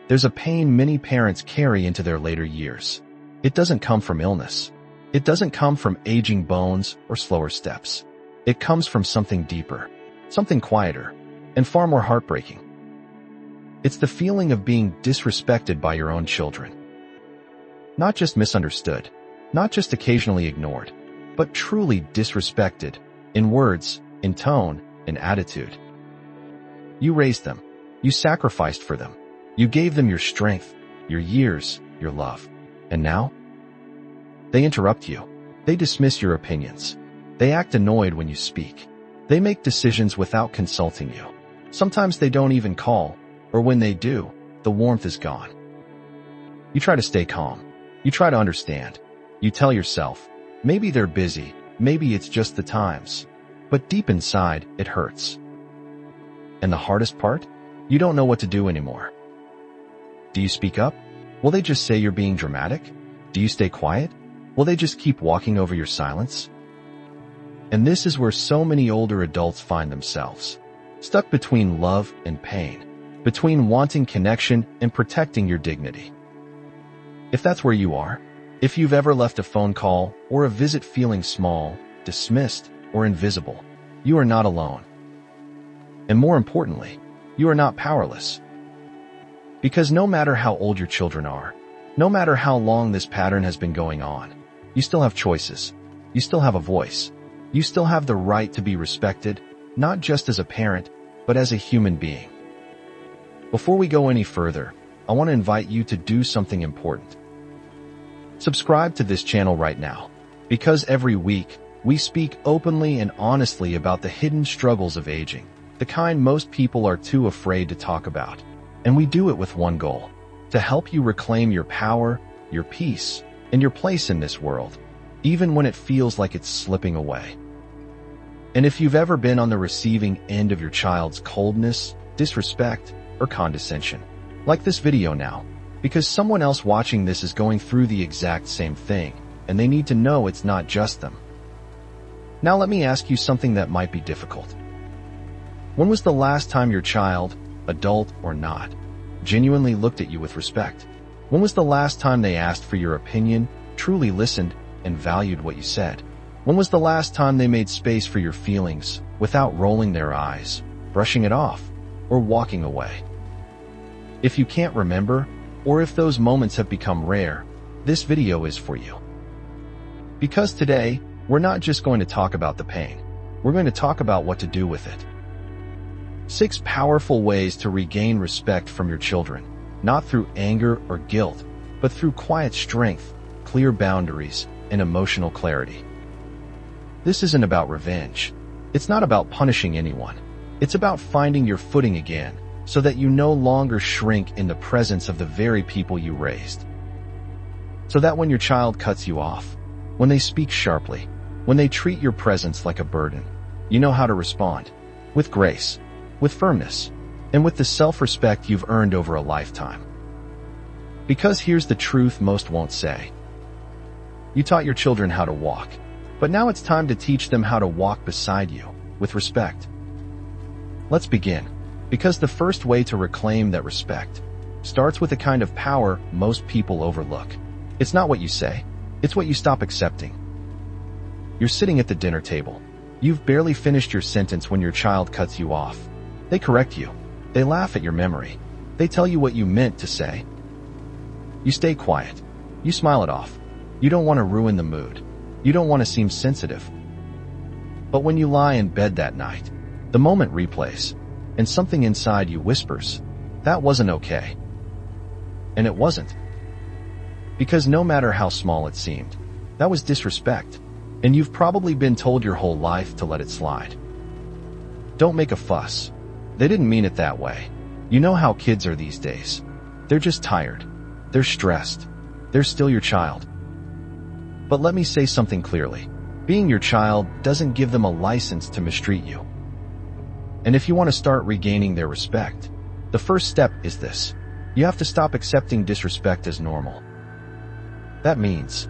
There's a pain many parents carry into their later years. It doesn't come from illness. It doesn't come from aging bones or slower steps. It comes from something deeper, something quieter, and far more heartbreaking. It's the feeling of being disrespected by your own children. Not just misunderstood, not just occasionally ignored, but truly disrespected, in words, in tone, in attitude. You raised them. You sacrificed for them. You gave them your strength, your years, your love. And now? They interrupt you. They dismiss your opinions. They act annoyed when you speak. They make decisions without consulting you. Sometimes they don't even call, or when they do, the warmth is gone. You try to stay calm. You try to understand. You tell yourself, maybe they're busy, maybe it's just the times. But deep inside, it hurts. And the hardest part? You don't know what to do anymore. Do you speak up? Will they just say you're being dramatic? Do you stay quiet? Will they just keep walking over your silence? And this is where so many older adults find themselves, stuck between love and pain, between wanting connection and protecting your dignity. If that's where you are, if you've ever left a phone call or a visit feeling small, dismissed, or invisible, you are not alone. And more importantly, you are not powerless. Because no matter how old your children are, no matter how long this pattern has been going on, you still have choices. You still have a voice. You still have the right to be respected, not just as a parent, but as a human being. Before we go any further, I want to invite you to do something important. Subscribe to this channel right now, because every week, we speak openly and honestly about the hidden struggles of aging, the kind most people are too afraid to talk about. And we do it with one goal: to help you reclaim your power, your peace, and your place in this world, even when it feels like it's slipping away. And if you've ever been on the receiving end of your child's coldness, disrespect, or condescension, like this video now, because someone else watching this is going through the exact same thing, and they need to know it's not just them. Now let me ask you something that might be difficult. When was the last time your child, adult or not, genuinely looked at you with respect? When was the last time they asked for your opinion, truly listened, and valued what you said? When was the last time they made space for your feelings without rolling their eyes, brushing it off, or walking away? If you can't remember, or if those moments have become rare, this video is for you. Because today, we're not just going to talk about the pain. We're going to talk about what to do with it. 6 powerful ways to regain respect from your children, not through anger or guilt, but through quiet strength, clear boundaries, and emotional clarity. This isn't about revenge. It's not about punishing anyone. It's about finding your footing again, so that you no longer shrink in the presence of the very people you raised. So that when your child cuts you off, when they speak sharply, when they treat your presence like a burden, you know how to respond, with grace, with firmness, and with the self-respect you've earned over a lifetime. Because here's the truth most won't say. You taught your children how to walk, but now it's time to teach them how to walk beside you, with respect. Let's begin, because the first way to reclaim that respect starts with a kind of power most people overlook. It's not what you say, it's what you stop accepting. You're sitting at the dinner table. You've barely finished your sentence when your child cuts you off. They correct you. They laugh at your memory. They tell you what you meant to say. You stay quiet. You smile it off. You don't want to ruin the mood. You don't want to seem sensitive. But when you lie in bed that night, the moment replays, and something inside you whispers, that wasn't okay. And it wasn't. Because no matter how small it seemed, that was disrespect, and you've probably been told your whole life to let it slide. Don't make a fuss. They didn't mean it that way. You know how kids are these days. They're just tired. They're stressed. They're still your child. But let me say something clearly. Being your child doesn't give them a license to mistreat you. And if you want to start regaining their respect, the first step is this. You have to stop accepting disrespect as normal. That means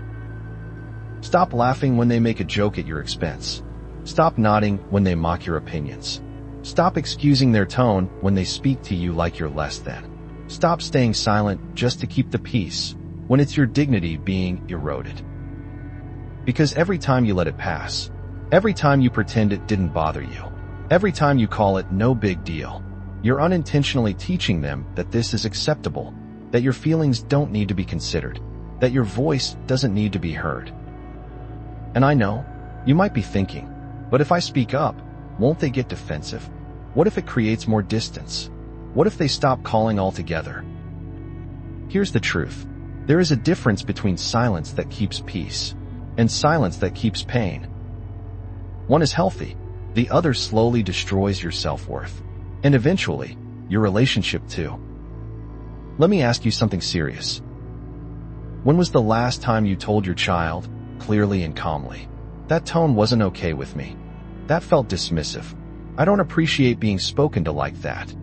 stop laughing when they make a joke at your expense. Stop nodding when they mock your opinions. Stop excusing their tone when they speak to you like you're less than. Stop staying silent just to keep the peace when it's your dignity being eroded. Because every time you let it pass, every time you pretend it didn't bother you, every time you call it no big deal, you're unintentionally teaching them that this is acceptable, that your feelings don't need to be considered, that your voice doesn't need to be heard. And I know, you might be thinking, but if I speak up, won't they get defensive? What if it creates more distance? What if they stop calling altogether? Here's the truth. There is a difference between silence that keeps peace and silence that keeps pain. One is healthy, the other slowly destroys your self-worth, and eventually, your relationship too. Let me ask you something serious. When was the last time you told your child, clearly and calmly, "That tone wasn't okay with me. That felt dismissive. I don't appreciate being spoken to like that"?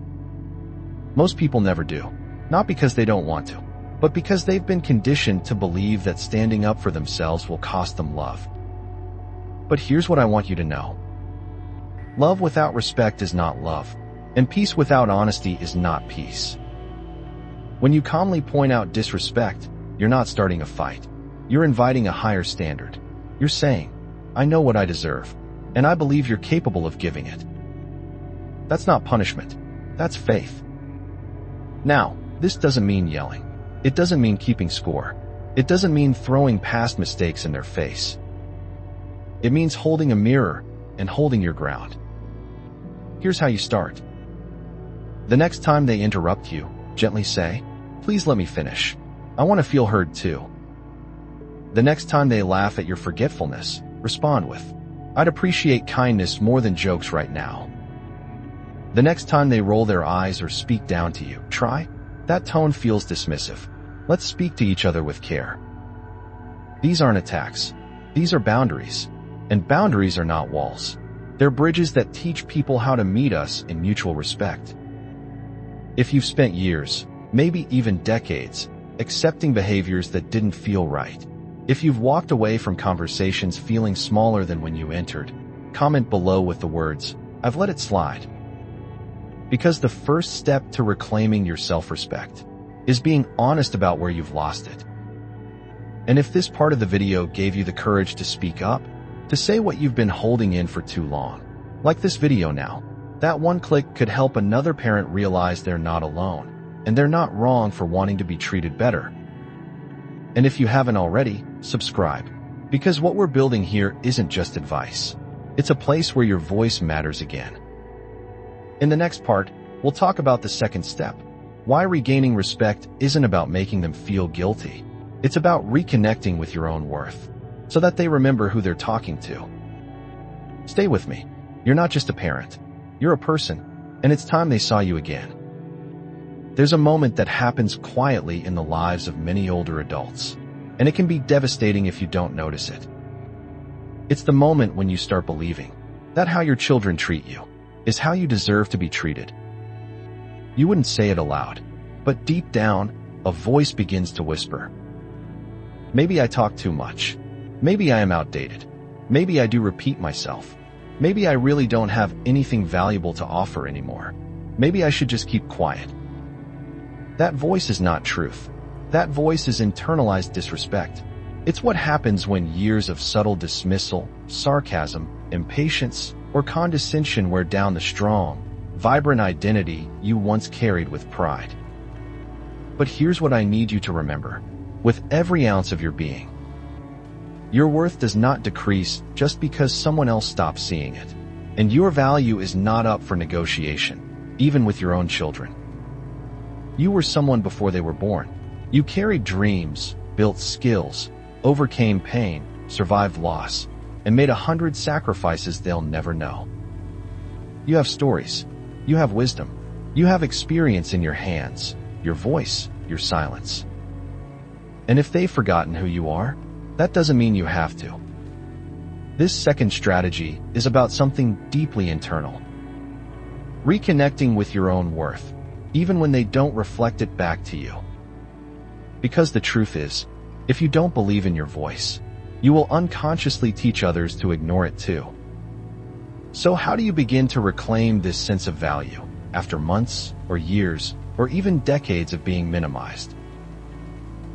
Most people never do, not because they don't want to, but because they've been conditioned to believe that standing up for themselves will cost them love. But here's what I want you to know. Love without respect is not love, and peace without honesty is not peace. When you calmly point out disrespect, you're not starting a fight. You're inviting a higher standard. You're saying, "I know what I deserve, and I believe you're capable of giving it." That's not punishment. That's faith. Now, this doesn't mean yelling. It doesn't mean keeping score. It doesn't mean throwing past mistakes in their face. It means holding a mirror and holding your ground. Here's how you start. The next time they interrupt you, gently say, "Please let me finish. I want to feel heard too." The next time they laugh at your forgetfulness, respond with, "I'd appreciate kindness more than jokes right now." The next time they roll their eyes or speak down to you, try, "That tone feels dismissive. Let's speak to each other with care." These aren't attacks. These are boundaries. And boundaries are not walls. They're bridges that teach people how to meet us in mutual respect. If you've spent years, maybe even decades, accepting behaviors that didn't feel right, if you've walked away from conversations feeling smaller than when you entered, comment below with the words, "I've let it slide." Because the first step to reclaiming your self-respect is being honest about where you've lost it. And if this part of the video gave you the courage to speak up, to say what you've been holding in for too long, like this video now, that one click could help another parent realize they're not alone, and they're not wrong for wanting to be treated better. And if you haven't already, subscribe. Because what we're building here isn't just advice. It's a place where your voice matters again. In the next part, we'll talk about the second step, why regaining respect isn't about making them feel guilty. It's about reconnecting with your own worth, so that they remember who they're talking to. Stay with me. You're not just a parent. You're a person, and it's time they saw you again. There's a moment that happens quietly in the lives of many older adults, and it can be devastating if you don't notice it. It's the moment when you start believing that how your children treat you is how you deserve to be treated. You wouldn't say it aloud, but deep down, a voice begins to whisper. Maybe I talk too much. Maybe I am outdated. Maybe I do repeat myself. Maybe I really don't have anything valuable to offer anymore. Maybe I should just keep quiet. That voice is not truth. That voice is internalized disrespect. It's what happens when years of subtle dismissal, sarcasm, impatience, or condescension wear down the strong, vibrant identity you once carried with pride. But here's what I need you to remember, with every ounce of your being. Your worth does not decrease just because someone else stops seeing it, and your value is not up for negotiation, even with your own children. You were someone before they were born. You carried dreams, built skills, overcame pain, survived loss, and made 100 sacrifices they'll never know. You have stories. You have wisdom. You have experience in your hands, your voice, your silence. And if they've forgotten who you are, that doesn't mean you have to. This second strategy is about something deeply internal. Reconnecting with your own worth, even when they don't reflect it back to you. Because the truth is, if you don't believe in your voice, you will unconsciously teach others to ignore it too. So how do you begin to reclaim this sense of value? after months or years or even decades of being minimized.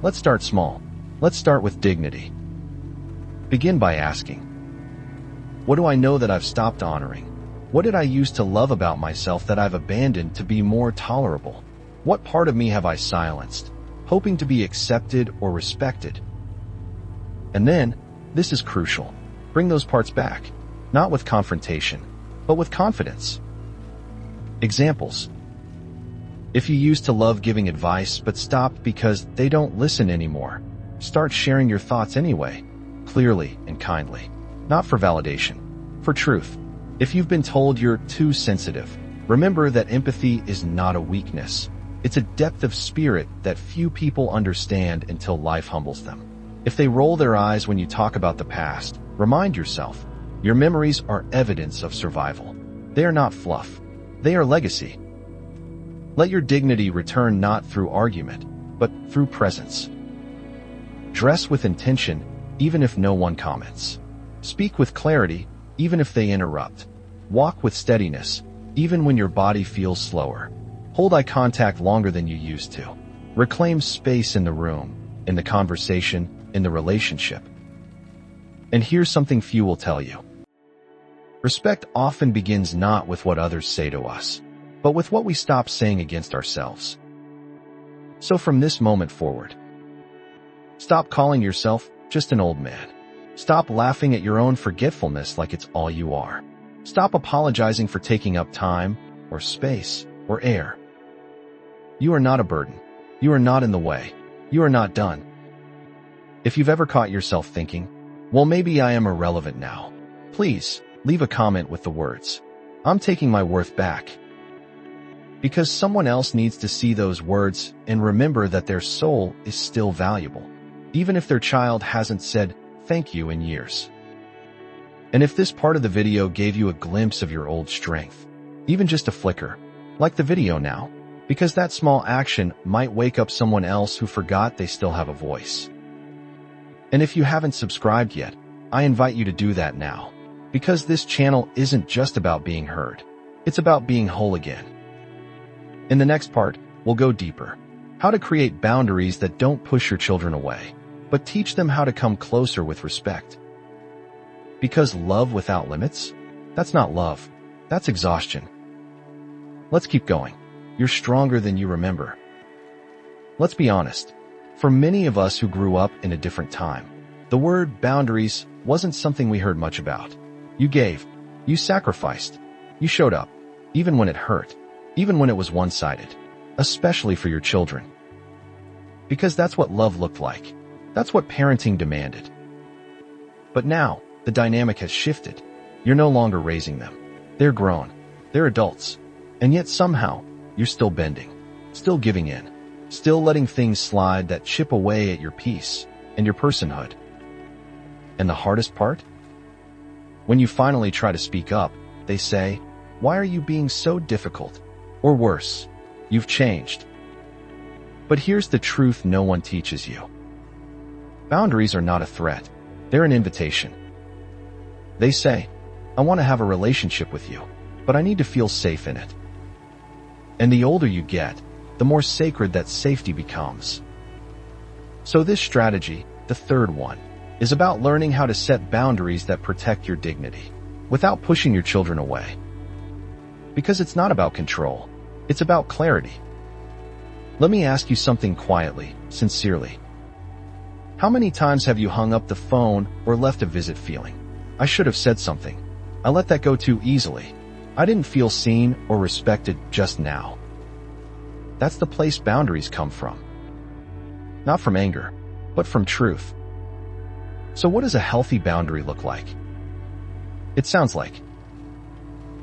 Let's start small. Let's start with dignity. Begin by asking, what do I know that I've stopped honoring? What did I used to love about myself that I've abandoned to be more tolerable? What part of me have I silenced, hoping to be accepted or respected? And then, this is crucial, bring those parts back, not with confrontation, but with confidence. Examples. If you used to love giving advice but stopped because they don't listen anymore, start sharing your thoughts anyway, clearly and kindly, not for validation, for truth. If you've been told you're too sensitive, remember that empathy is not a weakness. It's a depth of spirit that few people understand until life humbles them. If they roll their eyes when you talk about the past, remind yourself, your memories are evidence of survival. They are not fluff. They are legacy. Let your dignity return not through argument, but through presence. Dress with intention, even if no one comments. Speak with clarity, even if they interrupt. Walk with steadiness, even when your body feels slower. Hold eye contact longer than you used to. Reclaim space in the room, in the conversation, in the relationship. And here's something few will tell you. Respect often begins not with what others say to us, but with what we stop saying against ourselves. So from this moment forward, stop calling yourself just an old man. Stop laughing at your own forgetfulness like it's all you are. Stop apologizing for taking up time, or space, or air. You are not a burden. You are not in the way. You are not done. If you've ever caught yourself thinking, well, maybe I am irrelevant now, please leave a comment with the words, I'm taking my worth back. Because someone else needs to see those words and remember that their soul is still valuable, even if their child hasn't said thank you in years. And if this part of the video gave you a glimpse of your old strength, even just a flicker, like the video now, because that small action might wake up someone else who forgot they still have a voice. And if you haven't subscribed yet, I invite you to do that now, because this channel isn't just about being heard. It's about being whole again. In the next part, we'll go deeper. How to create boundaries that don't push your children away, but teach them how to come closer with respect. Because love without limits? That's not love. That's exhaustion. Let's keep going. You're stronger than you remember. Let's be honest. For many of us who grew up in a different time, the word boundaries wasn't something we heard much about. You gave. You sacrificed. You showed up. Even when it hurt. Even when it was one-sided. Especially for your children. Because that's what love looked like. That's what parenting demanded. But now, the dynamic has shifted. You're no longer raising them. They're grown. They're adults. And yet somehow, you're still bending. Still giving in. Still letting things slide that chip away at your peace and your personhood. And the hardest part? When you finally try to speak up, they say, "Why are you being so difficult?" Or worse, "You've changed." But here's the truth no one teaches you. Boundaries are not a threat. They're an invitation. They say, "I want to have a relationship with you, but I need to feel safe in it." And the older you get, the more sacred that safety becomes. So this strategy, the third one, is about learning how to set boundaries that protect your dignity, without pushing your children away. Because it's not about control, it's about clarity. Let me ask you something quietly, sincerely. How many times have you hung up the phone or left a visit feeling, "I should have said something. I let that go too easily. I didn't feel seen or respected just now"? That's the place boundaries come from. Not from anger, but from truth. So what does a healthy boundary look like? It sounds like,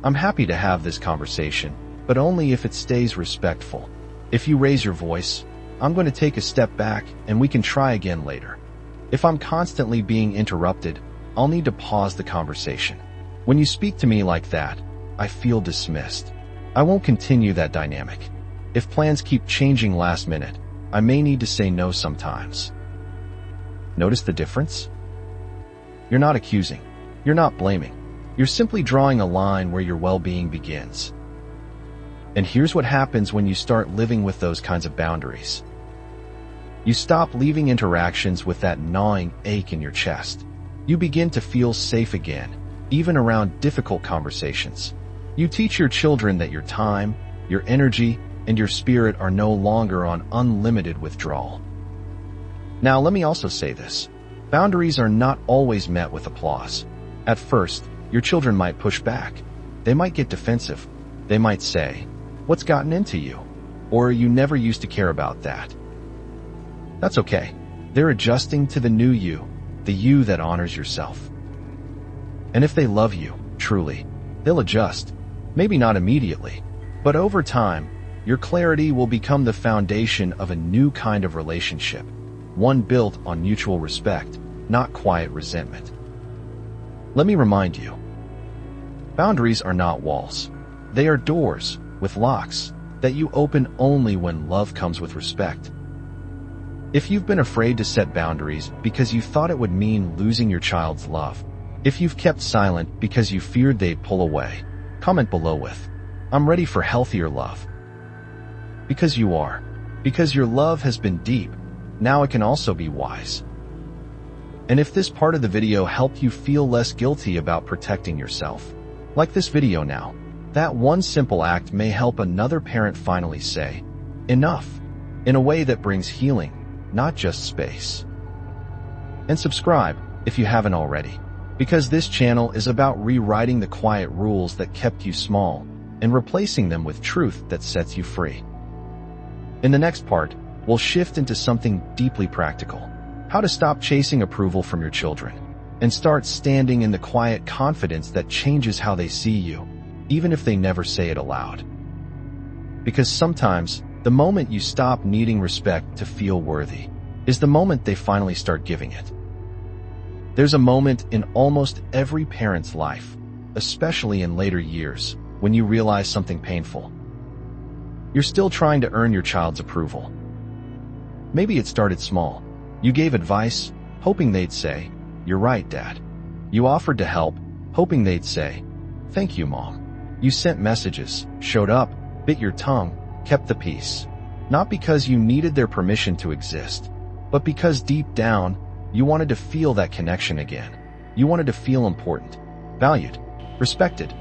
"I'm happy to have this conversation, but only if it stays respectful. If you raise your voice, I'm going to take a step back and we can try again later. If I'm constantly being interrupted, I'll need to pause the conversation. When you speak to me like that, I feel dismissed. I won't continue that dynamic. If plans keep changing last minute, I may need to say no sometimes." Notice the difference? You're not accusing. You're not blaming. You're simply drawing a line where your well-being begins. And here's what happens when you start living with those kinds of boundaries. You stop leaving interactions with that gnawing ache in your chest. You begin to feel safe again, even around difficult conversations. You teach your children that your time, your energy, and your spirit are no longer on unlimited withdrawal. Now, let me also say this. Boundaries are not always met with applause. At first, your children might push back. They might get defensive. They might say, "What's gotten into you?" Or "You never used to care about that." That's okay. They're adjusting to the new you, the you that honors yourself. And if they love you, truly, they'll adjust. Maybe not immediately, but over time, your clarity will become the foundation of a new kind of relationship, one built on mutual respect, not quiet resentment. Let me remind you, boundaries are not walls. They are doors with locks that you open only when love comes with respect. If you've been afraid to set boundaries because you thought it would mean losing your child's love, if you've kept silent because you feared they'd pull away, comment below with, "I'm ready for healthier love." Because you are. Because your love has been deep, now it can also be wise. And if this part of the video helped you feel less guilty about protecting yourself, like this video now, that one simple act may help another parent finally say, "Enough," in a way that brings healing, not just space. And subscribe if you haven't already, because this channel is about rewriting the quiet rules that kept you small and replacing them with truth that sets you free. In the next part, we'll shift into something deeply practical: how to stop chasing approval from your children and start standing in the quiet confidence that changes how they see you, even if they never say it aloud. Because sometimes, the moment you stop needing respect to feel worthy is the moment they finally start giving it. There's a moment in almost every parent's life, especially in later years, when you realize something painful. You're still trying to earn your child's approval. Maybe it started small. You gave advice, hoping they'd say, "You're right, Dad." You offered to help, hoping they'd say, "Thank you, Mom." You sent messages, showed up, bit your tongue, kept the peace. Not because you needed their permission to exist, but because deep down, you wanted to feel that connection again. You wanted to feel important, valued, respected.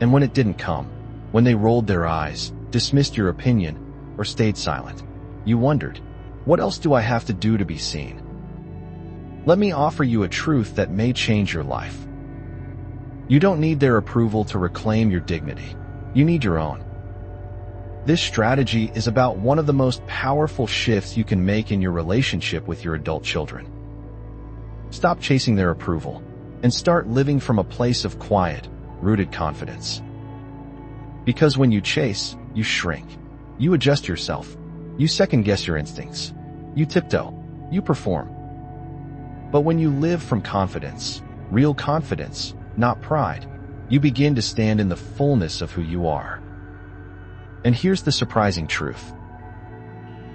And when it didn't come, when they rolled their eyes, dismissed your opinion, or stayed silent, you wondered, what else do I have to do to be seen? Let me offer you a truth that may change your life. You don't need their approval to reclaim your dignity. You need your own. This strategy is about one of the most powerful shifts you can make in your relationship with your adult children. Stop chasing their approval and start living from a place of quiet, rooted confidence. Because when you chase, you shrink. You adjust yourself. You second-guess your instincts. You tiptoe. You perform. But when you live from confidence, real confidence, not pride, you begin to stand in the fullness of who you are. And here's the surprising truth.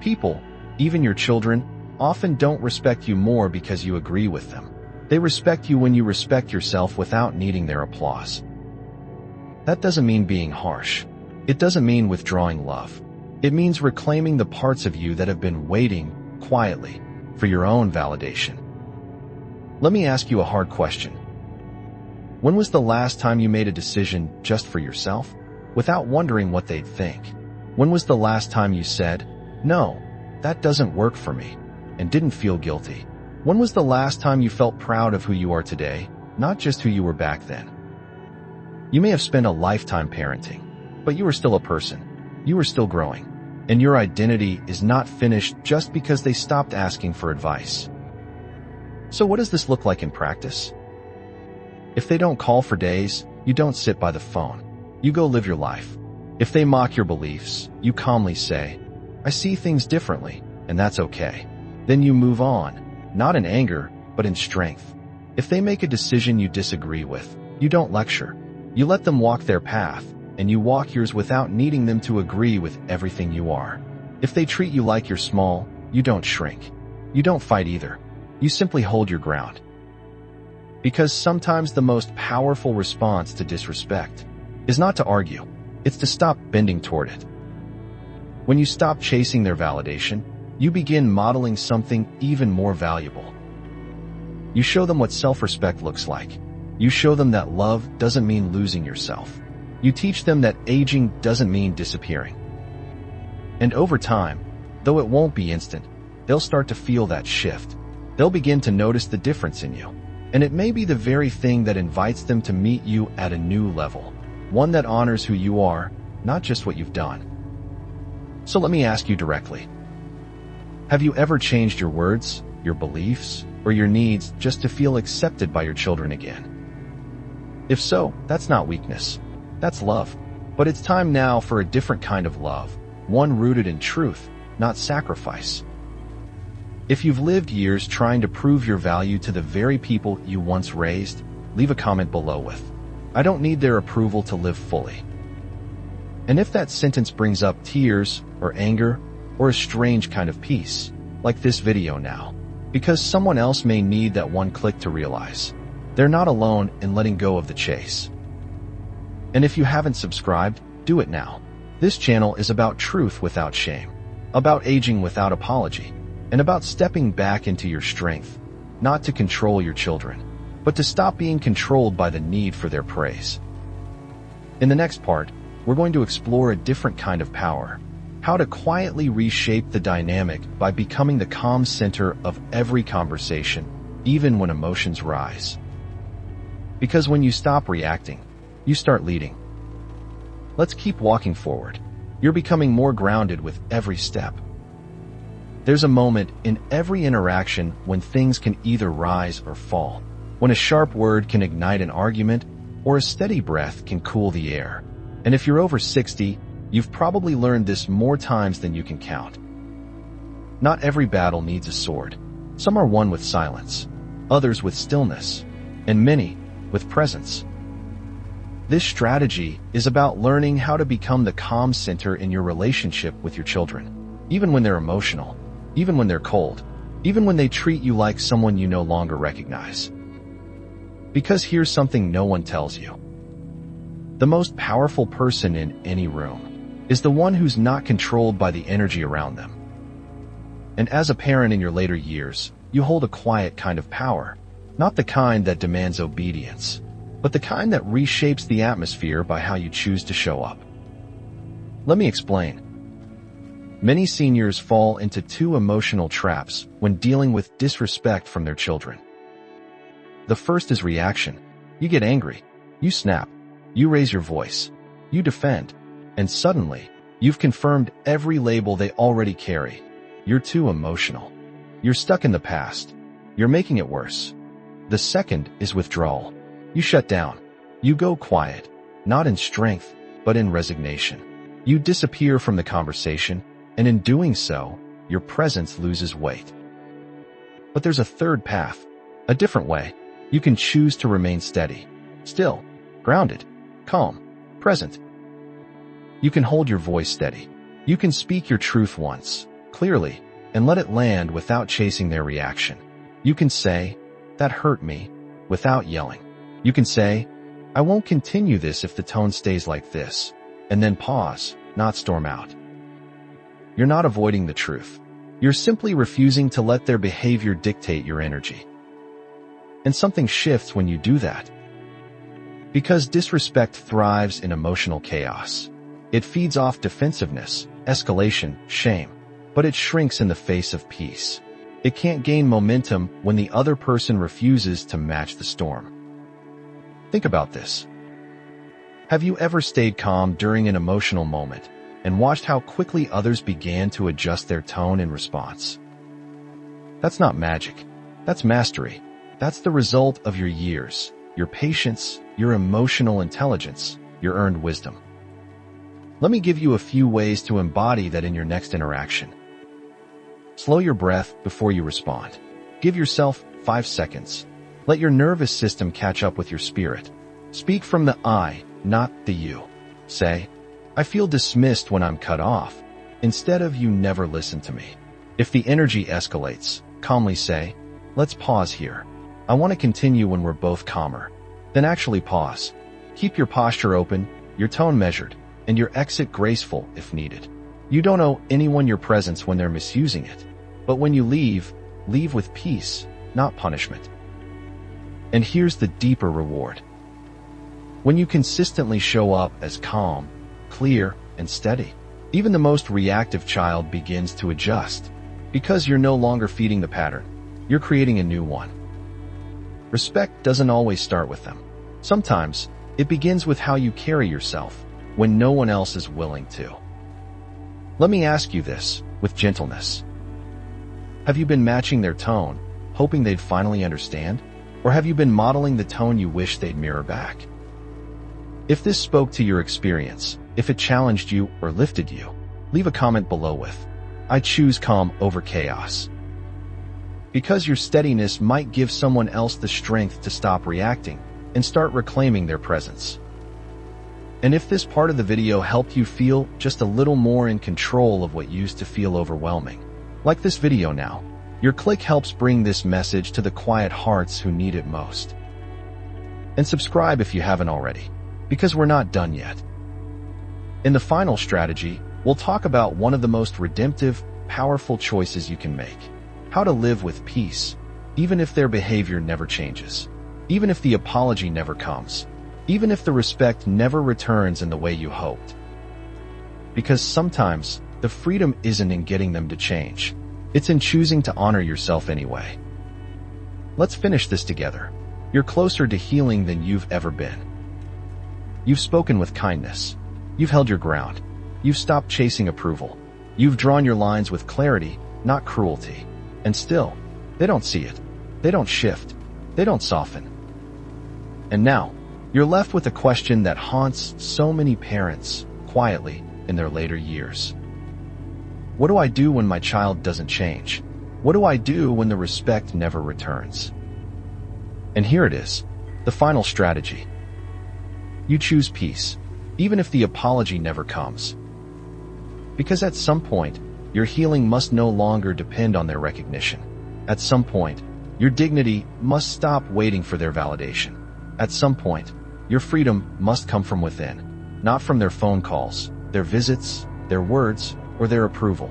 People, even your children, often don't respect you more because you agree with them. They respect you when you respect yourself without needing their applause. That doesn't mean being harsh. It doesn't mean withdrawing love. It means reclaiming the parts of you that have been waiting, quietly, for your own validation. Let me ask you a hard question. When was the last time you made a decision just for yourself, without wondering what they'd think? When was the last time you said, "No, that doesn't work for me," and didn't feel guilty? When was the last time you felt proud of who you are today, not just who you were back then? You may have spent a lifetime parenting, but you were still a person. You were still growing. And your identity is not finished just because they stopped asking for advice. So what does this look like in practice? If they don't call for days, you don't sit by the phone. You go live your life. If they mock your beliefs, you calmly say, "I see things differently, and that's okay." Then you move on, not in anger, but in strength. If they make a decision you disagree with, you don't lecture. You let them walk their path, and you walk yours without needing them to agree with everything you are. If they treat you like you're small, you don't shrink. You don't fight either. You simply hold your ground. Because sometimes the most powerful response to disrespect is not to argue. It's to stop bending toward it. When you stop chasing their validation, you begin modeling something even more valuable. You show them what self-respect looks like. You show them that love doesn't mean losing yourself. You teach them that aging doesn't mean disappearing. And over time, though it won't be instant, they'll start to feel that shift. They'll begin to notice the difference in you. And it may be the very thing that invites them to meet you at a new level, one that honors who you are, not just what you've done. So let me ask you directly. Have you ever changed your words, your beliefs, or your needs just to feel accepted by your children again? If so, that's not weakness. That's love. But it's time now for a different kind of love, one rooted in truth, not sacrifice. If you've lived years trying to prove your value to the very people you once raised, leave a comment below with, "I don't need their approval to live fully." And if that sentence brings up tears or anger or a strange kind of peace, like this video now, because someone else may need that one click to realize they're not alone in letting go of the chase. And if you haven't subscribed, do it now. This channel is about truth without shame, about aging without apology, and about stepping back into your strength, not to control your children, but to stop being controlled by the need for their praise. In the next part, we're going to explore a different kind of power, how to quietly reshape the dynamic by becoming the calm center of every conversation, even when emotions rise. Because when you stop reacting, you start leading. Let's keep walking forward. You're becoming more grounded with every step. There's a moment in every interaction when things can either rise or fall, when a sharp word can ignite an argument, or a steady breath can cool the air. And if you're over 60, you've probably learned this more times than you can count. Not every battle needs a sword. Some are won with silence, others with stillness, and many with presence. This strategy is about learning how to become the calm center in your relationship with your children, even when they're emotional, even when they're cold, even when they treat you like someone you no longer recognize. Because here's something no one tells you. The most powerful person in any room is the one who's not controlled by the energy around them. And as a parent in your later years, you hold a quiet kind of power, not the kind that demands obedience, but the kind that reshapes the atmosphere by how you choose to show up. Let me explain. Many seniors fall into two emotional traps when dealing with disrespect from their children. The first is reaction. You get angry. You snap. You raise your voice. You defend. And suddenly, you've confirmed every label they already carry. You're too emotional. You're stuck in the past. You're making it worse. The second is withdrawal. You shut down. You go quiet, not in strength, but in resignation. You disappear from the conversation, and in doing so, your presence loses weight. But there's a third path, a different way. You can choose to remain steady, still, grounded, calm, present. You can hold your voice steady. You can speak your truth once, clearly, and let it land without chasing their reaction. You can say, "That hurt me," without yelling. You can say, "I won't continue this if the tone stays like this," and then pause, not storm out. You're not avoiding the truth. You're simply refusing to let their behavior dictate your energy. And something shifts when you do that. Because disrespect thrives in emotional chaos. It feeds off defensiveness, escalation, shame, but it shrinks in the face of peace. It can't gain momentum when the other person refuses to match the storm. Think about this. Have you ever stayed calm during an emotional moment and watched how quickly others began to adjust their tone in response? That's not magic. That's mastery. That's the result of your years, your patience, your emotional intelligence, your earned wisdom. Let me give you a few ways to embody that in your next interaction. Slow your breath before you respond. Give yourself 5 seconds. Let your nervous system catch up with your spirit. Speak from the I, not the you. Say, "I feel dismissed when I'm cut off," instead of "you never listen to me." If the energy escalates, calmly say, "Let's pause here. I want to continue when we're both calmer." Then actually pause. Keep your posture open, your tone measured, and your exit graceful if needed. You don't owe anyone your presence when they're misusing it. But when you leave, leave with peace, not punishment. And here's the deeper reward. When you consistently show up as calm, clear, and steady, even the most reactive child begins to adjust. Because you're no longer feeding the pattern, you're creating a new one. Respect doesn't always start with them. Sometimes, it begins with how you carry yourself when no one else is willing to. Let me ask you this, with gentleness. Have you been matching their tone, hoping they'd finally understand? Or have you been modeling the tone you wish they'd mirror back? If this spoke to your experience, if it challenged you or lifted you, leave a comment below with, "I choose calm over chaos." Because your steadiness might give someone else the strength to stop reacting and start reclaiming their presence. And if this part of the video helped you feel just a little more in control of what used to feel overwhelming, like this video now, your click helps bring this message to the quiet hearts who need it most. And subscribe if you haven't already, because we're not done yet. In the final strategy, we'll talk about one of the most redemptive, powerful choices you can make. How to live with peace, even if their behavior never changes, even if the apology never comes, even if the respect never returns in the way you hoped. Because sometimes, the freedom isn't in getting them to change. It's in choosing to honor yourself anyway. Let's finish this together. You're closer to healing than you've ever been. You've spoken with kindness. You've held your ground. You've stopped chasing approval. You've drawn your lines with clarity, not cruelty. And still, they don't see it. They don't shift. They don't soften. And now, you're left with a question that haunts so many parents, quietly, in their later years. What do I do when my child doesn't change? What do I do when the respect never returns? And here it is, the final strategy. You choose peace, even if the apology never comes. Because at some point, your healing must no longer depend on their recognition. At some point, your dignity must stop waiting for their validation. At some point, your freedom must come from within, not from their phone calls, their visits, their words, or their approval.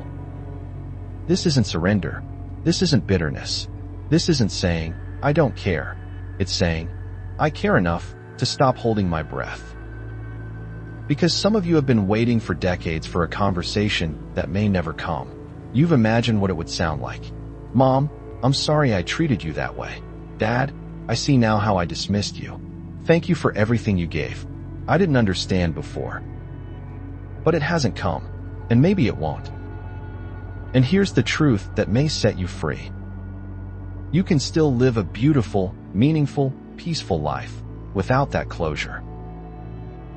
This isn't surrender. This isn't bitterness. This isn't saying, "I don't care." It's saying, "I care enough to stop holding my breath." Because some of you have been waiting for decades for a conversation that may never come. You've imagined what it would sound like. "Mom, I'm sorry I treated you that way. Dad, I see now how I dismissed you. Thank you for everything you gave. I didn't understand before." But it hasn't come, and maybe it won't. And here's the truth that may set you free. You can still live a beautiful, meaningful, peaceful life without that closure.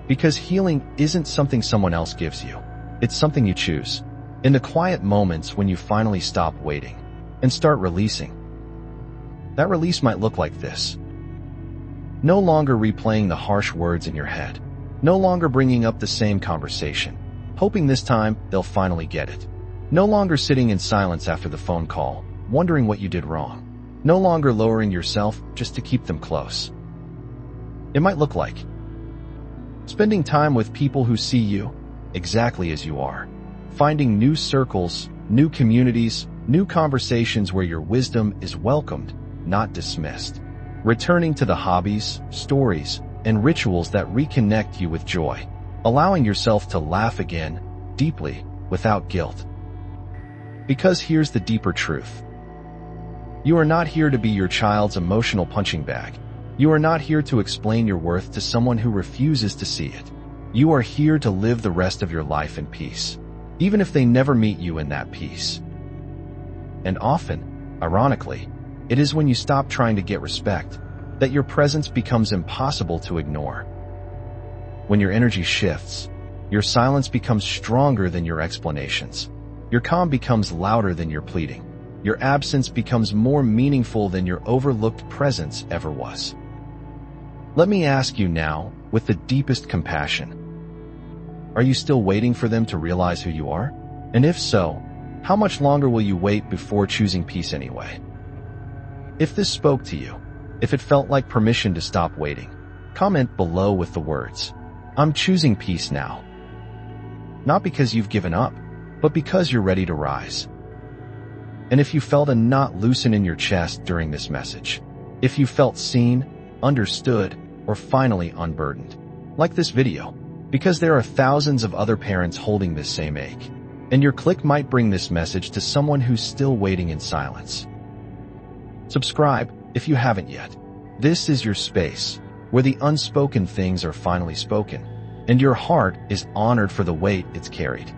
Because healing isn't something someone else gives you. It's something you choose. In the quiet moments when you finally stop waiting and start releasing. That release might look like this. No longer replaying the harsh words in your head. No longer bringing up the same conversation, hoping this time they'll finally get it. No longer sitting in silence after the phone call, wondering what you did wrong. No longer lowering yourself just to keep them close. It might look like spending time with people who see you exactly as you are. Finding new circles, new communities, new conversations where your wisdom is welcomed, not dismissed. Returning to the hobbies, stories, and rituals that reconnect you with joy. Allowing yourself to laugh again, deeply, without guilt. Because here's the deeper truth. You are not here to be your child's emotional punching bag. You are not here to explain your worth to someone who refuses to see it. You are here to live the rest of your life in peace, even if they never meet you in that peace. And often, ironically, it is when you stop trying to get respect that your presence becomes impossible to ignore. When your energy shifts, your silence becomes stronger than your explanations. Your calm becomes louder than your pleading. Your absence becomes more meaningful than your overlooked presence ever was. Let me ask you now, with the deepest compassion, are you still waiting for them to realize who you are? And if so, how much longer will you wait before choosing peace anyway? If this spoke to you, if it felt like permission to stop waiting, comment below with the words, "I'm choosing peace now." Not because you've given up, but because you're ready to rise. And if you felt a knot loosen in your chest during this message, if you felt seen, understood, or finally unburdened, like this video, because there are thousands of other parents holding this same ache, and your click might bring this message to someone who's still waiting in silence. Subscribe if you haven't yet. This is your space, where the unspoken things are finally spoken, and your heart is honored for the weight it's carried.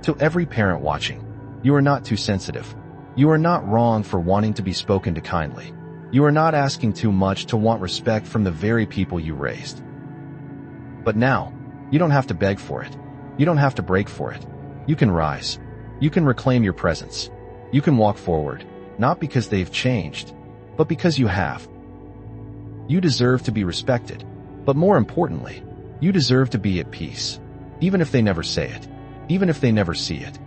To every parent watching, you are not too sensitive. You are not wrong for wanting to be spoken to kindly. You are not asking too much to want respect from the very people you raised. But now, you don't have to beg for it. You don't have to break for it. You can rise. You can reclaim your presence. You can walk forward, not because they've changed, but because you have. You deserve to be respected, but more importantly, you deserve to be at peace, even if they never say it, even if they never see it.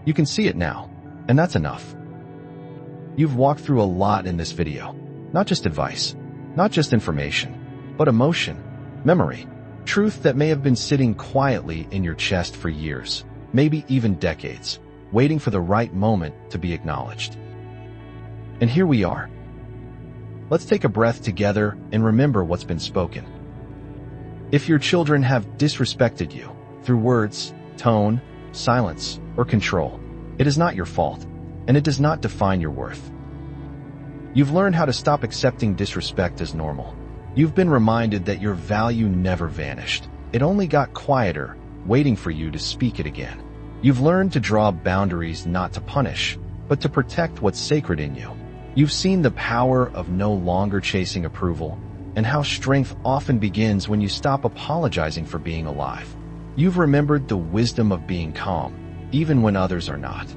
You can see it now, and that's enough. You've walked through a lot in this video, not just advice, not just information, but emotion, memory, truth that may have been sitting quietly in your chest for years, maybe even decades, waiting for the right moment to be acknowledged. And here we are. Let's take a breath together and remember what's been spoken. If your children have disrespected you through words, tone, silence, or control, it is not your fault, and it does not define your worth. You've learned how to stop accepting disrespect as normal. You've been reminded that your value never vanished. It only got quieter, waiting for you to speak it again. You've learned to draw boundaries not to punish, but to protect what's sacred in you. You've seen the power of no longer chasing approval, and how strength often begins when you stop apologizing for being alive. You've remembered the wisdom of being calm, even when others are not.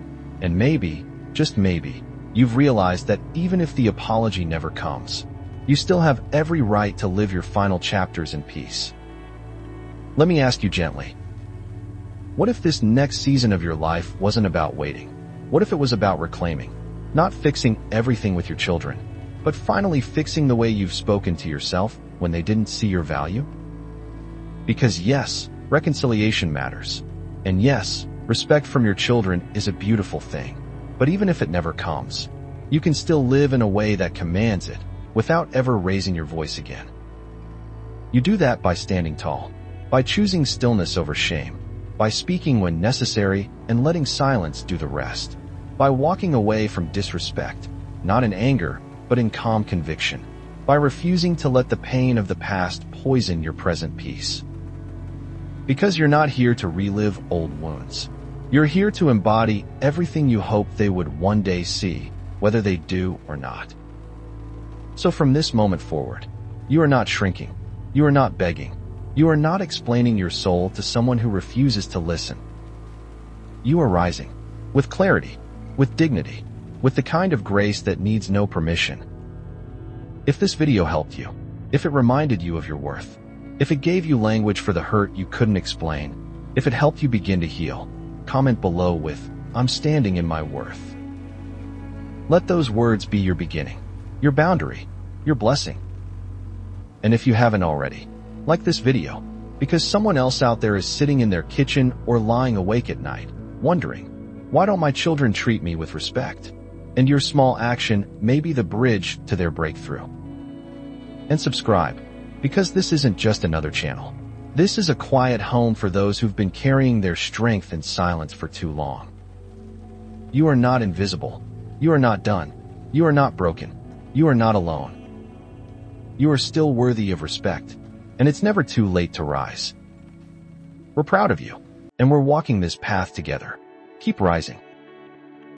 And maybe, just maybe, you've realized that even if the apology never comes, you still have every right to live your final chapters in peace. Let me ask you gently, what if this next season of your life wasn't about waiting? What if it was about reclaiming? Not fixing everything with your children, but finally fixing the way you've spoken to yourself when they didn't see your value? Because yes, reconciliation matters. And yes, respect from your children is a beautiful thing. But even if it never comes, you can still live in a way that commands it without ever raising your voice again. You do that by standing tall, by choosing stillness over shame, by speaking when necessary and letting silence do the rest, by walking away from disrespect, not in anger, but in calm conviction, by refusing to let the pain of the past poison your present peace. Because you're not here to relive old wounds. You're here to embody everything you hope they would one day see, whether they do or not. So from this moment forward, you are not shrinking. You are not begging. You are not explaining your soul to someone who refuses to listen. You are rising, with clarity, with dignity, with the kind of grace that needs no permission. If this video helped you, if it reminded you of your worth, if it gave you language for the hurt you couldn't explain, if it helped you begin to heal, comment below with, "I'm standing in my worth." Let those words be your beginning, your boundary, your blessing. And if you haven't already, like this video, because someone else out there is sitting in their kitchen or lying awake at night, wondering, why don't my children treat me with respect? And your small action may be the bridge to their breakthrough. And subscribe, because this isn't just another channel. This is a quiet home for those who've been carrying their strength in silence for too long. You are not invisible. You are not done. You are not broken. You are not alone. You are still worthy of respect, and it's never too late to rise. We're proud of you, and we're walking this path together. Keep rising.